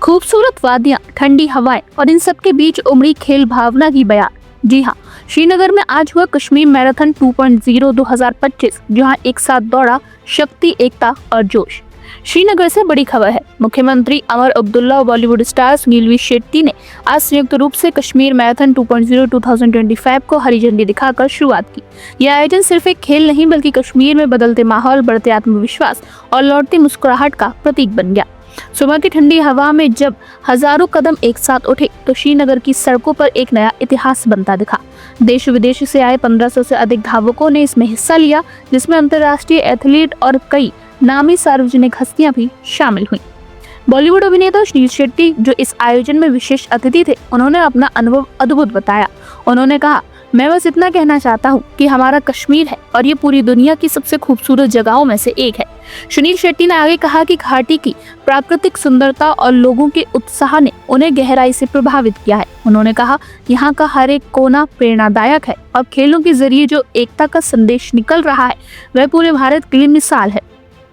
खूबसूरत वादियां, ठंडी हवाएं और इन सब के बीच उमड़ी खेल भावना की बयान। जी हाँ, श्रीनगर में आज हुआ कश्मीर मैराथन 2.0 2025, जहां एक साथ दौड़ा शक्ति, एकता और जोश। श्रीनगर से बड़ी खबर है। मुख्यमंत्री अमर अब्दुल्ला और बॉलीवुड स्टार सुनील शेट्टी ने आज संयुक्त रूप से कश्मीर मैराथन 2.0 2025 को हरी झंडी दिखाकर शुरुआत की। यह आयोजन सिर्फ एक खेल नहीं बल्कि कश्मीर में बदलते माहौल, बढ़ते आत्मविश्वास और लौटती मुस्कुराहट का प्रतीक बन गया। सुबह की ठंडी हवा में जब हजारों कदम एक साथ उठे तो श्रीनगर की सड़कों पर एक नया इतिहास बनता दिखा। देश विदेश से आए 1500 से अधिक धावकों ने इसमें हिस्सा लिया, जिसमें अंतर्राष्ट्रीय एथलीट और कई नामी सार्वजनिक हस्तियां भी शामिल हुई। बॉलीवुड अभिनेता सुनील शेट्टी, जो इस आयोजन में विशेष अतिथि थे, उन्होंने अपना अनुभव अद्भुत बताया। उन्होंने कहा, मैं बस इतना कहना चाहता हूँ कि हमारा कश्मीर है और ये पूरी दुनिया की सबसे खूबसूरत जगहों में से एक है। सुनील शेट्टी ने आगे कहा कि घाटी की प्राकृतिक सुंदरता और लोगों के उत्साह ने उन्हें गहराई से प्रभावित किया है। उन्होंने कहा, यहाँ का हर एक कोना प्रेरणादायक है और खेलों के जरिए जो एकता का संदेश निकल रहा है वह पूरे भारत के लिए मिसाल है।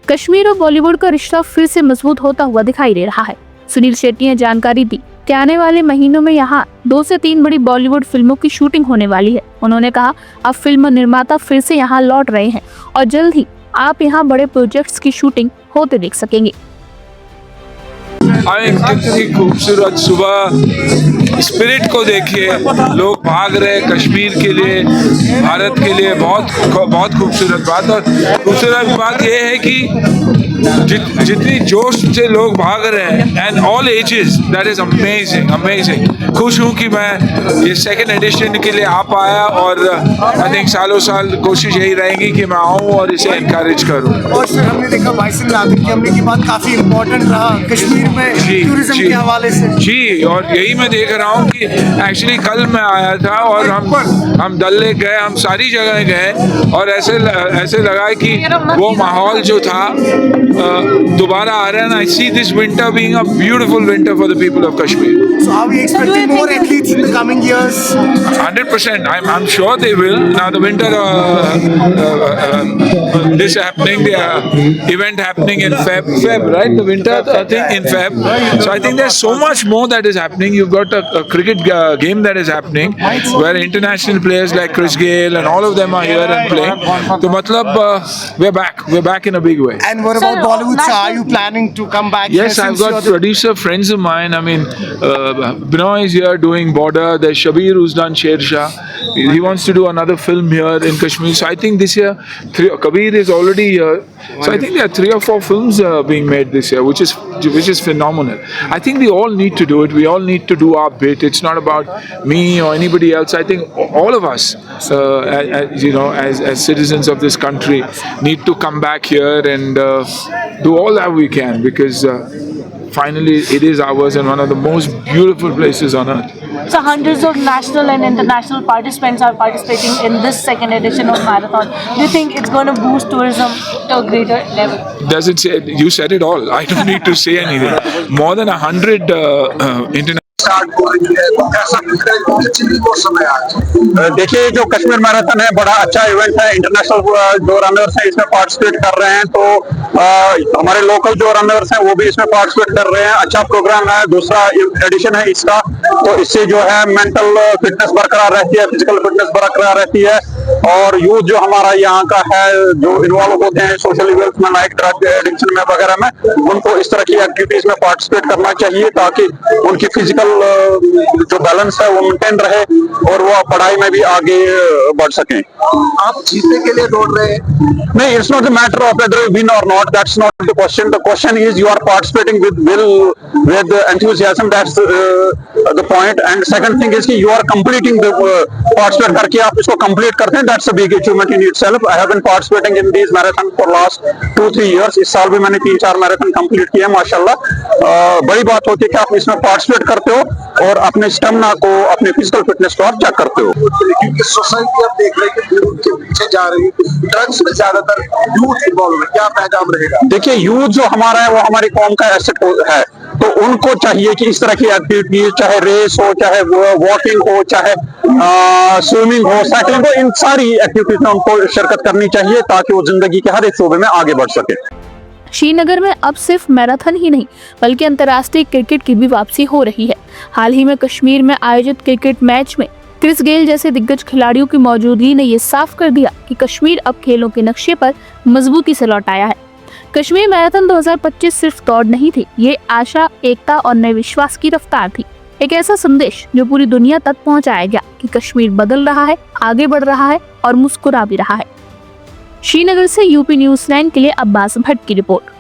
कश्मीर और बॉलीवुड का रिश्ता फिर से मजबूत होता हुआ दिखाई दे रहा है। सुनील शेट्टी ने जानकारी दी कि आने वाले महीनों में यहाँ 2 से 3 बड़ी बॉलीवुड फिल्मों की शूटिंग होने वाली है। उन्होंने कहा, अब फिल्म निर्माता फिर से यहाँ लौट रहे हैं और जल्द ही आप यहाँ बड़े प्रोजेक्ट्स की शूटिंग होते देख सकेंगे। कितनी खूबसूरत सुबह, स्पिरिट को देखिए, लोग भाग रहे हैं कश्मीर के लिए, भारत के लिए। बहुत खूबसूरत बात। और खूबसूरत बात यह है कि जितनी जोश से लोग भाग रहे हैं, and all ages, that is amazing. खुश हूँ कि मैं ये सेकेंड एडिशन के लिए आ पाया और आई थिंक सालों साल कोशिश यही रहेगी कि मैं आऊँ और इसे इनकरेज करूँ। और फिर हमने देखा बाइसन नागरिक की हमने की बात काफी इम्पोर्टेंट रहा कश्मीर में टूरिज्म के हवाले से। जी, और यही मैं देख रहा हूँ कि एक्चुअली कल मैं आया था और हम डल लेक गए, हम सारी जगह गए और ऐसे लगा कि वो माहौल जो था दोबारा आ रहा है। I see this winter being a beautiful winter for the people of Kashmir. So are we expecting more athletes in the coming years? 100%. I'm sure they will. Now the winter this happening, the event happening in Feb, right? The winter thing in Feb. So I think there's so much more that is happening. You've got a cricket game that is happening where international players like Chris Gayle and all of them are here and playing. So matlab we're back in a big way. And what about Bollywood? So are you planning to come back? Yes, I've got producer friends of mine. I mean, Binoy is here doing Border. There's Shabir who's done Sher Shah. He wants to do another film here in Kashmir. So I think this year, Kabir is already here. So I think there are 3 or 4 films being made this year, which is phenomenal. I think we all need to do it. We all need to do our bit. It's not about me or anybody else. I think all of us, as citizens of this country, need to come back here and do all that we can, because finally it is ours and one of the most beautiful places on earth. So hundreds of national and international participants are participating in this second edition of marathon. Do you think it's going to boost tourism to a greater level? Does it say? You said it all. I don't need to say anything. More than 100 international. देखिए, जो Kashmir marathon है बड़ा अच्छा event है। International जो runners हैं इसमें participate कर रहे हैं, तो हमारे लोकल जो रनर्स हैं वो भी इसमें पार्टिसिपेट कर रहे हैं। अच्छा प्रोग्राम है, दूसरा एडिशन है इसका, तो इससे जो है मेंटल फिटनेस बरकरार रहती है, फिजिकल फिटनेस बरकरार रहती है। और यूथ जो हमारा यहाँ का है, जो इन्वॉल्व होते हैं सोशल इवेंट्स में, लाइक ड्रग एडिक्शन में वगैरह में, उनको इस तरह की एक्टिविटीज में पार्टिसिपेट करना चाहिए ताकि उनकी फिजिकल जो बैलेंस है वो मेंटेन रहे और वो पढ़ाई में भी आगे बढ़ सके। आप जीतने के लिए दौड़ रहे हैं? नहीं, it's not the matter of whether you win और not, that's not the question. The question is you are participating with will, with enthusiasm, that's the point. And second thing is कि you are completing the participate करके आप इसको complete करते हैं, that's a big achievement in itself. I have been participating in these marathon for last 2-3 years. इस साल भी मैंने 3-4 मैराथन कंप्लीट किए हैं माशाल्लाह। बड़ी बात होती है कि आप इसमें पार्टिसिपेट करते हो और अपने स्टेमिना को, अपने फिजिकल फिटनेस को आप चेक करते हो। क्योंकि सोसाइटी आप देख रहे हैं कि यूथ के पीछे जा रही है, ड्रग्स में ज्यादातर यूथ इन्वॉल्व है, क्या पैगाम रहेगा? देखिए, यूथ जो हमारा है वो हमारी कौम का एसेट है, तो उनको चाहिए कि इस तरह की एक्टिविटीज, चाहे रेस हो, चाहे वॉकिंग हो, चाहे स्विमिंग हो, साइकिलिंग हो, इन सारी एक्टिविटीज में उनको शिरकत करनी चाहिए ताकि वो जिंदगी के हर एक शोबे में आगे बढ़ सके। श्रीनगर में अब सिर्फ मैराथन ही नहीं बल्कि अंतर्राष्ट्रीय क्रिकेट की भी वापसी हो रही है। हाल ही में कश्मीर में आयोजित क्रिकेट मैच में क्रिस गेल जैसे दिग्गज खिलाड़ियों की मौजूदगी ने ये साफ कर दिया कि कश्मीर अब खेलों के नक्शे पर मजबूती से लौट आया है। कश्मीर मैराथन 2025 सिर्फ दौड़ नहीं थी, ये आशा, एकता और नए विश्वास की रफ्तार थी। एक ऐसा संदेश जो पूरी दुनिया तक पहुंचाया गया कि कश्मीर बदल रहा है, आगे बढ़ रहा है और मुस्कुरा भी रहा है। श्रीनगर से यूपी न्यूज़ 9 के लिए अब्बास भट्ट की रिपोर्ट।